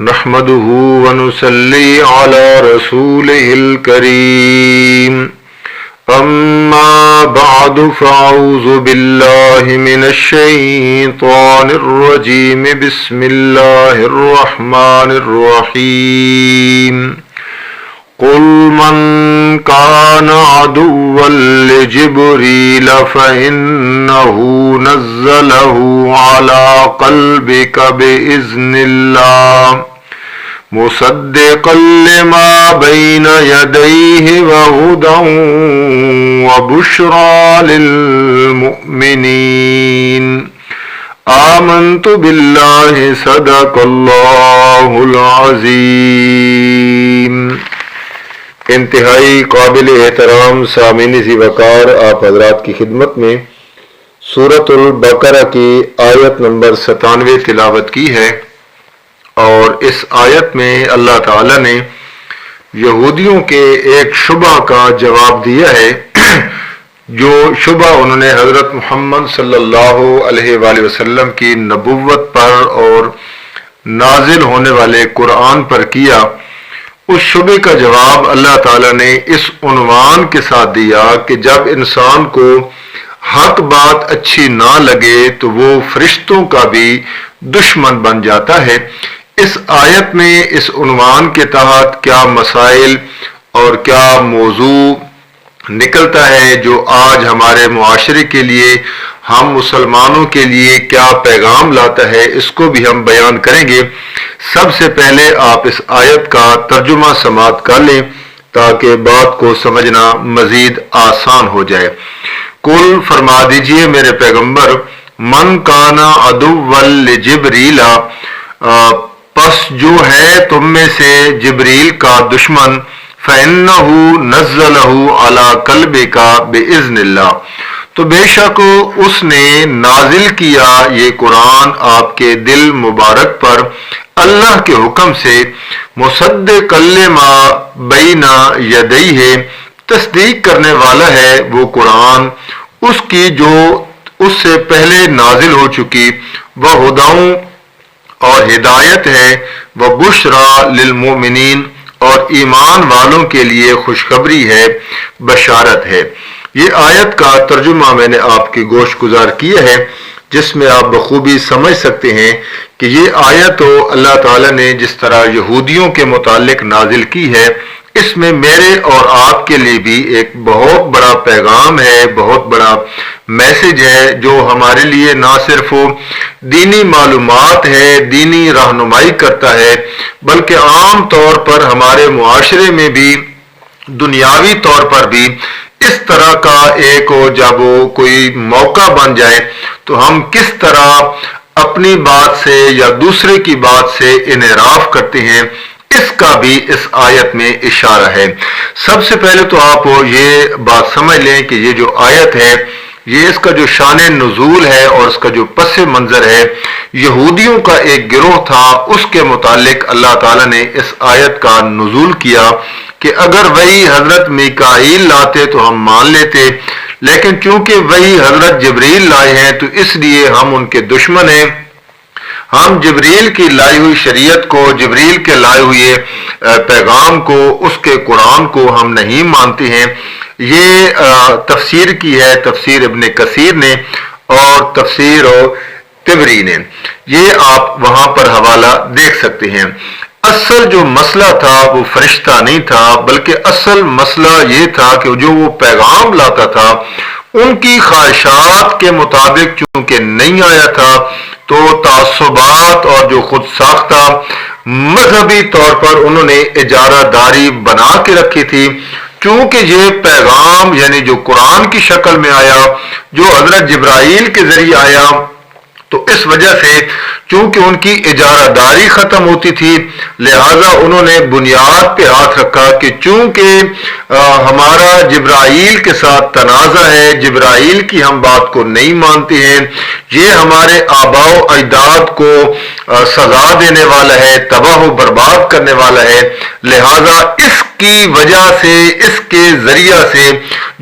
نحمده ونصلي على رسوله الكريم أما بعد فأعوذ بالله من الشيطان الرجيم بسم الله الرحمن الرحيم قل من كان عدوا لجبريل فإنه نزله على قلبك بإذن الله مصدقا لما بين يديه وهدى وبشرى للمؤمنين آمنت بالله صدق الله العظيم۔ انتہائی قابل احترام سامعین ذی وقار، آپ حضرات کی خدمت میں سورۃ البقرہ کی آیت نمبر 97 تلاوت کی ہے، اور اس آیت میں اللہ تعالی نے یہودیوں کے ایک شبہ کا جواب دیا ہے، جو شبہ انہوں نے حضرت محمد صلی اللہ علیہ وآلہ وسلم کی نبوت پر اور نازل ہونے والے قرآن پر کیا۔ اس شبے کا جواب اللہ تعالیٰ نے اس عنوان کے ساتھ دیا کہ جب انسان کو حق بات اچھی نہ لگے تو وہ فرشتوں کا بھی دشمن بن جاتا ہے۔ اس آیت میں اس عنوان کے تحت کیا مسائل اور کیا موضوع نکلتا ہے جو آج ہمارے معاشرے کے لیے، ہم مسلمانوں کے لیے کیا پیغام لاتا ہے، اس کو بھی ہم بیان کریں گے۔ سب سے پہلے آپ اس آیت کا ترجمہ سماعت کر لیں تاکہ بات کو سمجھنا مزید آسان ہو جائے۔ قل فرما دیجئے میرے پیغمبر، من کانا عدوا لجبریل، پس جو ہے تم میں سے جبریل کا دشمن، فإنہ نزلہ علی قلبک بإذن اللہ، تو بے شک اس نے نازل کیا یہ قرآن آپ کے دل مبارک پر اللہ کے حکم سے، مصدقا لما بین یدیہ، تصدیق کرنے والا ہے وہ قرآن اس کی جو اس سے پہلے نازل ہو چکی، وہدی اور ہدایت ہے، وبشری للمؤمنین اور ایمان والوں کے لیے خوشخبری ہے، بشارت ہے۔ یہ آیت کا ترجمہ میں نے آپ کی گوش گزار کیا ہے، جس میں آپ بخوبی سمجھ سکتے ہیں کہ یہ آیت تو اللہ تعالیٰ نے جس طرح یہودیوں کے متعلق نازل کی ہے، اس میں میرے اور آپ کے لیے بھی ایک بہت بڑا پیغام ہے، بہت بڑا میسج ہے، جو ہمارے لیے نہ صرف دینی معلومات ہے، دینی رہنمائی کرتا ہے، بلکہ عام طور پر ہمارے معاشرے میں بھی، دنیاوی طور پر بھی اس طرح کا ایک جب کوئی موقع بن جائے تو ہم کس طرح اپنی بات سے یا دوسرے کی بات سے انحراف کرتے ہیں، اس کا بھی اس آیت میں اشارہ ہے۔ سب سے پہلے تو آپ یہ بات سمجھ لیں کہ یہ جو آیت ہے، یہ اس کا جو شان نزول ہے اور اس کا جو پس منظر ہے، یہودیوں کا ایک گروہ تھا، اس کے متعلق اللہ تعالیٰ نے اس آیت کا نزول کیا کہ اگر وہی حضرت میکائیل لاتے تو ہم مان لیتے، لیکن چونکہ وہی حضرت جبریل لائے ہیں تو اس لیے ہم ان کے دشمن ہیں، ہم جبریل کی لائی ہوئی شریعت کو، جبریل کے لائے ہوئے پیغام کو، اس کے قرآن کو ہم نہیں مانتے ہیں۔ یہ تفسیر کی ہے تفسیر ابن کثیر نے اور تفسیر طبری نے، یہ آپ وہاں پر حوالہ دیکھ سکتے ہیں۔ اصل جو مسئلہ تھا وہ فرشتہ نہیں تھا، بلکہ اصل مسئلہ یہ تھا کہ جو وہ پیغام لاتا تھا ان کی خواہشات کے مطابق چونکہ نہیں آیا تھا، تو تعصبات اور جو خود ساختہ مذہبی طور پر انہوں نے اجارہ داری بنا کے رکھی تھی، چونکہ یہ پیغام یعنی جو قرآن کی شکل میں آیا، جو حضرت جبرائیل کے ذریعے آیا، تو اس وجہ سے چونکہ ان کی اجارہ داری ختم ہوتی تھی، لہذا انہوں نے بنیاد پہ ہاتھ رکھا کہ چونکہ ہمارا جبرائیل کے ساتھ تنازع ہے، جبرائیل کی ہم بات کو نہیں مانتے ہیں، یہ ہمارے آباء و اجداد کو سزا دینے والا ہے، تباہ و برباد کرنے والا ہے، لہذا اس کی وجہ سے، اس کے ذریعہ سے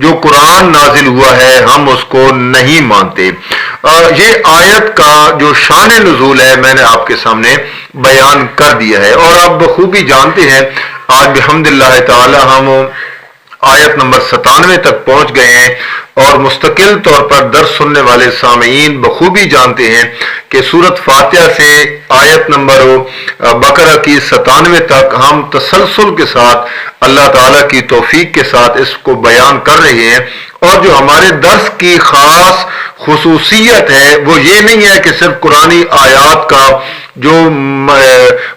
جو قرآن نازل ہوا ہے ہم اس کو نہیں مانتے۔ یہ آیت کا جو شان نزول ہے میں نے آپ کے سامنے بیان کر دیا ہے، اور آپ بخوبی جانتے ہیں آج بحمداللہ تعالی ہم آیت نمبر 97 تک پہنچ گئے ہیں، اور مستقل طور پر درس سننے والے سامعین بخوبی جانتے ہیں کہ سورت فاتحہ سے آیت نمبر بقرہ کی 97 تک ہم تسلسل کے ساتھ اللہ تعالیٰ کی توفیق کے ساتھ اس کو بیان کر رہے ہیں، اور جو ہمارے درس کی خاص خصوصیت ہے وہ یہ نہیں ہے کہ صرف قرآنی آیات کا جو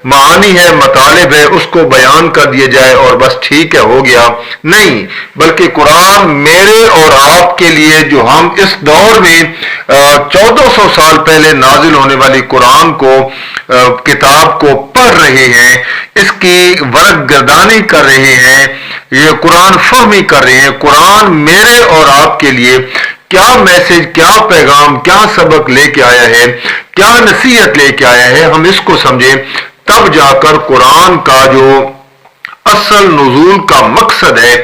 معانی ہے مطالب ہے اس کو بیان کر دیا جائے اور بس ٹھیک ہے ہو گیا، نہیں، بلکہ قرآن میرے اور آپ کے لیے جو ہم اس دور میں 1400 سال پہلے نازل ہونے والی قرآن کو کتاب کو پڑھ رہے ہیں، اس کی ورق گردانی کر رہے ہیں، یہ قرآن فہمی کر رہے ہیں، قرآن میرے اور آپ کے لیے کیا میسج، کیا پیغام، کیا سبق لے کے آیا ہے، کیا نصیحت لے کے آیا ہے، ہم اس کو سمجھیں تب جا کر قرآن کا جو اصل نزول کا مقصد ہے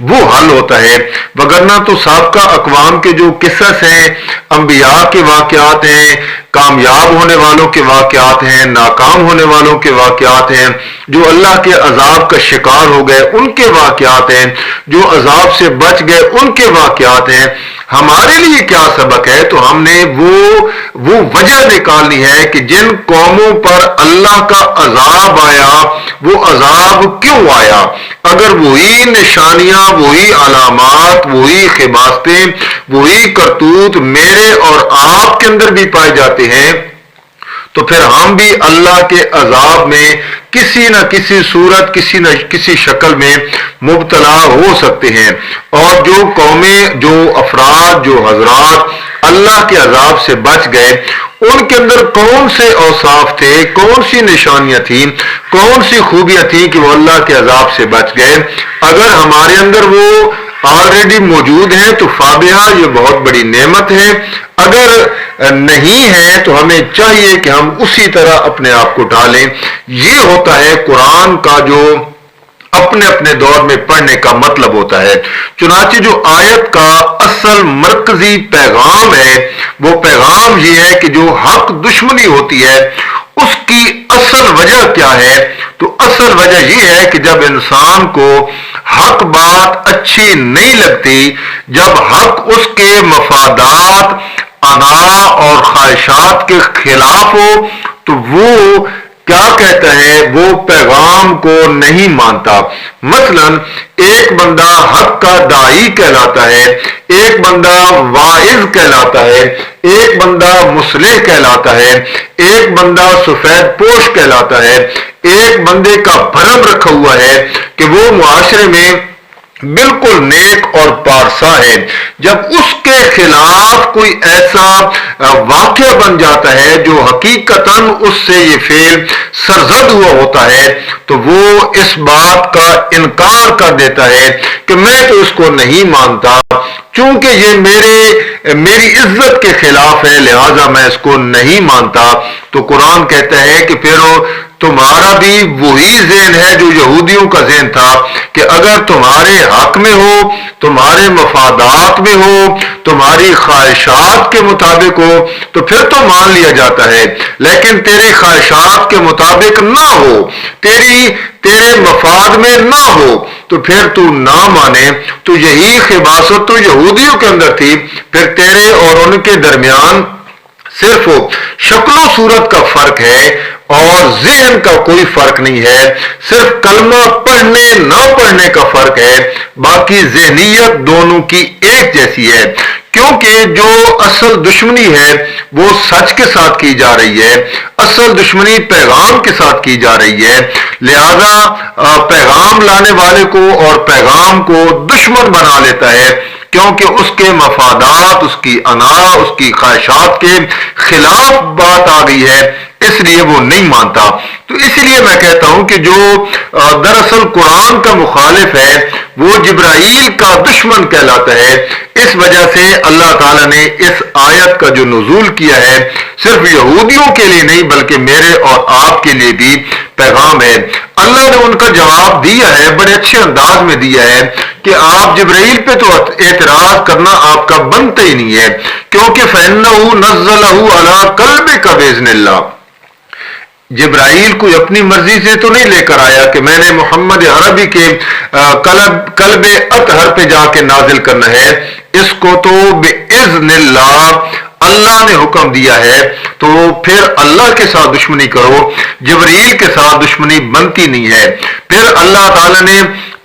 وہ حل ہوتا ہے، وگرنہ تو سابقہ اقوام کے جو قصص ہیں، انبیاء کے واقعات ہیں، کامیاب ہونے والوں کے واقعات ہیں، ناکام ہونے والوں کے واقعات ہیں، جو اللہ کے عذاب کا شکار ہو گئے ان کے واقعات ہیں، جو عذاب سے بچ گئے ان کے واقعات ہیں، ہمارے لیے کیا سبق ہے؟ تو ہم نے وہ وجہ نکالنی ہے کہ جن قوموں پر اللہ کا عذاب آیا وہ عذاب کیوں آیا؟ اگر وہی نشانیاں، وہی علامات، وہی خباستیں، وہی کرتوت میرے اور آپ کے اندر بھی پائے جاتے ہیں تو پھر ہم بھی اللہ کے عذاب میں کسی نہ کسی صورت، کسی نہ کسی شکل میں مبتلا ہو سکتے ہیں۔ اور جو قومیں، جو افراد، جو حضرات اللہ کے عذاب سے بچ گئے ان کے اندر کون سے اوصاف تھے، کون سی نشانیاں تھیں، کون سی خوبیاں تھیں کہ وہ اللہ کے عذاب سے بچ گئے؟ اگر ہمارے اندر وہ آلریڈی موجود ہیں تو فابہہ، یہ بہت بڑی نعمت ہے، اگر نہیں ہے تو ہمیں چاہیے کہ ہم اسی طرح اپنے آپ کو ڈھالیں۔ یہ ہوتا ہے قرآن کا جو اپنے اپنے دور میں پڑھنے کا مطلب ہوتا ہے۔ چنانچہ جو آیت کا اصل مرکزی پیغام ہے وہ پیغام یہ ہے کہ جو حق دشمنی ہوتی ہے اس کی اصل وجہ کیا ہے؟ تو اصل وجہ یہ ہے کہ جب انسان کو حق بات اچھی نہیں لگتی، جب حق اس کے مفادات، انا اور خواہشات کے خلاف ہو تو وہ کیا کہتا ہے؟ وہ پیغام کو نہیں مانتا۔ مثلا ایک بندہ حق کا داعی کہلاتا ہے، ایک بندہ واعظ کہلاتا ہے، ایک بندہ مصلح کہلاتا ہے، ایک بندہ سفید پوش کہلاتا ہے، ایک بندے کا بھرم رکھا ہوا ہے کہ وہ معاشرے میں بالکل نیک اور پارسا ہے۔ جب اس کے خلاف کوئی ایسا واقعہ بن جاتا ہے جو حقیقتاً اس سے یہ فعل سرزد ہوا ہوتا ہے تو وہ اس بات کا انکار کر دیتا ہے کہ میں تو اس کو نہیں مانتا، چونکہ یہ میری عزت کے خلاف ہے لہذا میں اس کو نہیں مانتا۔ تو قرآن کہتا ہے کہ پھر تمہارا بھی وہی ذہن ہے جو یہودیوں کا ذہن تھا کہ اگر تمہارے حق میں ہو، تمہارے مفادات میں ہو، تمہاری خواہشات کے مطابق ہو تو پھر تو مان لیا جاتا ہے، لیکن تیری خواہشات کے مطابق نہ ہو، تیرے مفاد میں نہ ہو تو پھر تو نہ مانے۔ تو یہی خباثت تو یہودیوں کے اندر تھی، پھر تیرے اور ان کے درمیان صرف شکل و صورت کا فرق ہے اور ذہن کا کوئی فرق نہیں ہے، صرف کلمہ پڑھنے نہ پڑھنے کا فرق ہے، باقی ذہنیت دونوں کی ایک جیسی ہے، کیونکہ جو اصل دشمنی ہے وہ سچ کے ساتھ کی جا رہی ہے، اصل دشمنی پیغام کے ساتھ کی جا رہی ہے، لہذا پیغام لانے والے کو اور پیغام کو دشمن بنا لیتا ہے، کیونکہ اس کے مفادات، اس کی انا، اس کی خواہشات کے خلاف بات آ گئی ہے، اس لیے وہ نہیں مانتا۔ تو اس لیے میں کہتا ہوں کہ جو دراصل قرآن کا مخالف ہے وہ جبرائیل کا دشمن کہلاتا ہے۔ اس وجہ سے اللہ تعالیٰ نے اس آیت کا جو نزول کیا ہے صرف یہودیوں کے لیے نہیں بلکہ میرے اور آپ کے لیے بھی پیغام ہے۔ اللہ نے ان کا جواب دیا ہے، بڑے اچھے انداز میں دیا ہے، کہ آپ جبرائیل پہ تو اعتراض کرنا آپ کا بنتا ہی نہیں ہے، کیونکہ فَإِنَّهُ نَزَّلَهُ عَلَىٰ قَلْبِكَ بِإِذْنِ اللَّهِ، جبرائیل کوئی اپنی مرضی سے تو نہیں لے کر آیا کہ میں نے محمد عربی کے قلب اطہر پہ جا کے نازل کرنا ہے، اس کو تو بِإِذْنِ اللَّهِ اللہ نے حکم دیا ہے، تو پھر اللہ کے ساتھ دشمنی کرو، جبرائیل کے ساتھ دشمنی بنتی نہیں ہے۔ پھر اللہ تعالیٰ نے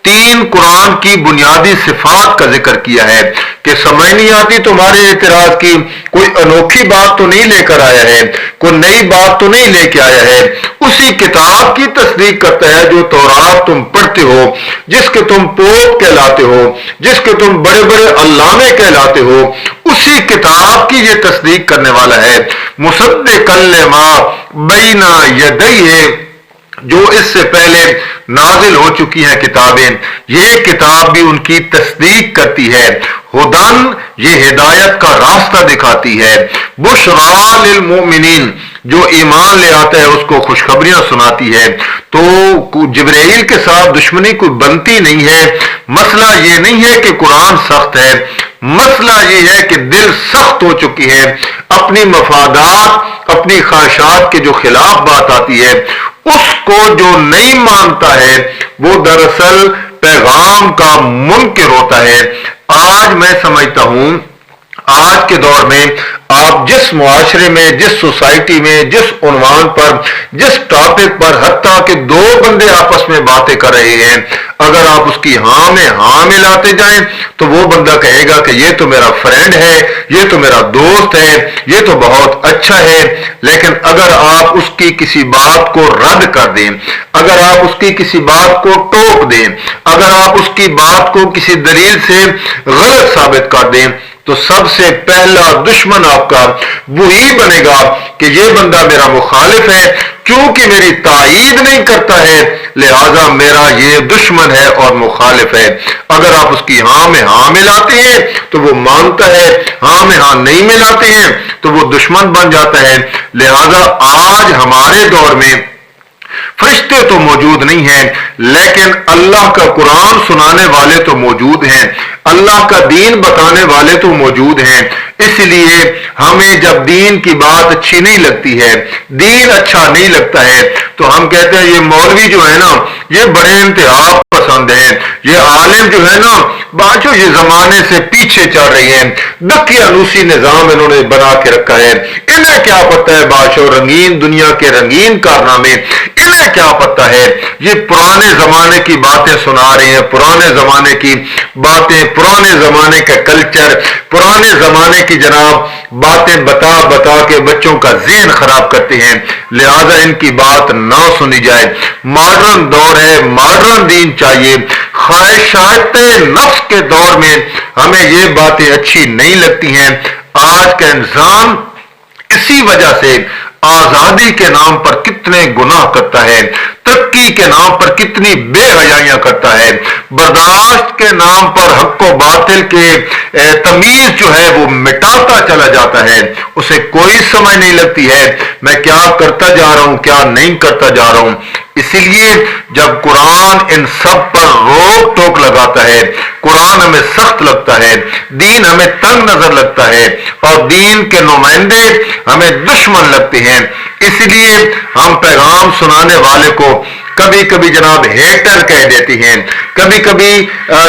3 قرآن کی بنیادی صفات کا ذکر کیا ہے کہ سمجھ نہیں آتی تمہارے اعتراض کی، کوئی انوکھی بات تو نہیں لے کر آیا ہے، کوئی نئی بات تو نہیں لے کے آیا ہے، اسی کتاب کی تصدیق کرتا ہے جو تورات تم پڑھتے ہو، جس کے تم پوپ کہلاتے ہو، جس کے تم بڑے بڑے علامے کہلاتے ہو، اسی کتاب کی یہ تصدیق کرنے والا ہے۔ مصدقا لما بین یدیہ، جو اس سے پہلے نازل ہو چکی ہیں کتابیں، یہ کتاب بھی ان کی تصدیق کرتی ہے۔ ہدن، یہ ہدایت کا راستہ دکھاتی ہے۔ بشریٰ للمؤمنین، جو ایمان لے آتا ہے اس کو خوشخبریاں سناتی ہے۔ تو جبرائیل کے ساتھ دشمنی کوئی بنتی نہیں ہے۔ مسئلہ یہ نہیں ہے کہ قرآن سخت ہے، مسئلہ یہ ہے کہ دل سخت ہو چکی ہے، اپنی مفادات، اپنی خواہشات کے جو خلاف بات آتی ہے اس کو جو نہیں مانتا ہے وہ دراصل پیغام کا منکر ہوتا ہے۔ آج میں سمجھتا ہوں آج کے دور میں آپ جس معاشرے میں، جس سوسائٹی میں، جس عنوان پر، جس ٹاپک پر، حتیٰ کہ 2 بندے آپس میں باتیں کر رہے ہیں، اگر آپ اس کی ہاں میں ہاں ملاتے جائیں تو وہ بندہ کہے گا کہ یہ تو میرا فرینڈ ہے، یہ تو میرا دوست ہے، یہ تو بہت اچھا ہے۔ لیکن اگر آپ اس کی کسی بات کو رد کر دیں، اگر آپ اس کی کسی بات کو ٹوک دیں، اگر آپ اس کی بات کو کسی دلیل سے غلط ثابت کر دیں، تو سب سے پہلا دشمن آپ کا وہی بنے گا کہ یہ بندہ میرا مخالف ہے، چونکہ میری تائید نہیں کرتا ہے لہذا میرا یہ دشمن ہے اور مخالف ہے۔ اگر آپ اس کی ہاں میں ہاں ملاتے ہیں تو وہ مانتا ہے، ہاں میں ہاں نہیں ملاتے ہیں تو وہ دشمن بن جاتا ہے۔ لہذا آج ہمارے دور میں فرشتے تو موجود نہیں ہیں، لیکن اللہ کا قرآن سنانے والے تو موجود ہیں، اللہ کا دین بتانے والے تو موجود ہیں۔ اس لیے ہمیں جب دین کی بات اچھی نہیں لگتی ہے، دین اچھا نہیں لگتا ہے، تو ہم کہتے ہیں یہ مولوی جو ہے نا یہ بڑے انتہا پسند ہیں، یہ عالم جو ہے نا باچو یہ زمانے سے پیچھے چل رہی ہیں، دقیانوسی نظام انہوں نے بنا کے رکھا ہے، انہیں کیا پتہ ہے بادشاہ رنگین دنیا کے رنگین کارنامے، انہیں کیا پتہ ہے، یہ پرانے زمانے کی باتیں سنا رہے ہیں، پرانے زمانے کی باتیں، پرانے زمانے کا کلچر، پرانے زمانے کی جناب باتیں بتا بتا کے بچوں کا ذہن خراب کرتے ہیں۔ لہذا ان کی بات نہ سنی جائے۔ ماڈرن دور ہے، ماڈرن دین چاہیے۔ خواہشات نفس کے دور میں ہمیں یہ باتیں اچھی نہیں لگتی ہیں۔ آج کا انسان اسی وجہ سے آزادی کے نام پر کتنے گناہ کرتا ہے، ترقی کے نام پر کتنی بے حیائیاں کرتا ہے، برداشت کے نام پر حق و باطل کے تمیز جو ہے وہ مٹاتا چلا جاتا ہے، اسے کوئی سمجھ نہیں لگتی ہے میں کیا کرتا جا رہا ہوں، کیا نہیں کرتا جا رہا ہوں۔ اسی لیے جب قرآن ان سب پر روک ٹوک لگاتا ہے، قرآن ہمیں سخت لگتا ہے، دین ہمیں تنگ نظر لگتا ہے اور دین کے نمائندے ہمیں دشمن لگتے ہیں، اس لیے ہم پیغام سنانے والے کو کبھی کبھی جناب ہیٹر کہہ دیتی ہیں، کبھی کبھی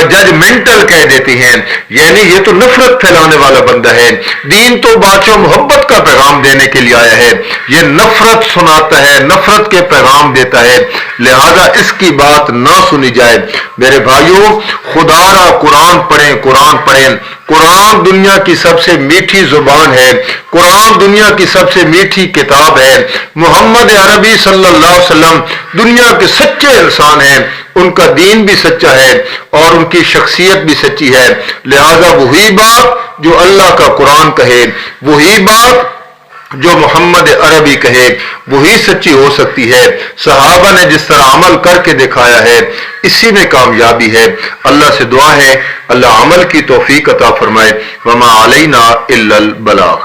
ججمنٹل کہہ دیتی ہیں، یعنی یہ تو نفرت پھیلانے والا بندہ ہے۔ دین تو بادشاہ محبت کا پیغام دینے کے لیے آیا ہے، یہ نفرت سناتا ہے، نفرت کے پیغام دیتا ہے، لہذا اس کی بات نہ سنی جائے۔ میرے بھائیوں، خدا را قرآن پڑھیں، قرآن پڑھیں۔ قرآن دنیا کی سب سے میٹھی زبان ہے، قرآن دنیا کی سب سے میٹھی کتاب ہے۔ محمد عربی صلی اللہ علیہ وسلم دنیا کے سچے انسان ہیں، ان کا دین بھی سچا ہے اور ان کی شخصیت بھی سچی ہے، لہذا وہی بات جو اللہ کا قرآن کہے، وہی بات جو محمد عربی کہے، وہی سچی ہو سکتی ہے۔ صحابہ نے جس طرح عمل کر کے دکھایا ہے اسی میں کامیابی ہے۔ اللہ سے دعا ہے اللہ عمل کی توفیق عطا فرمائے۔ وما علینا الا البلاغ۔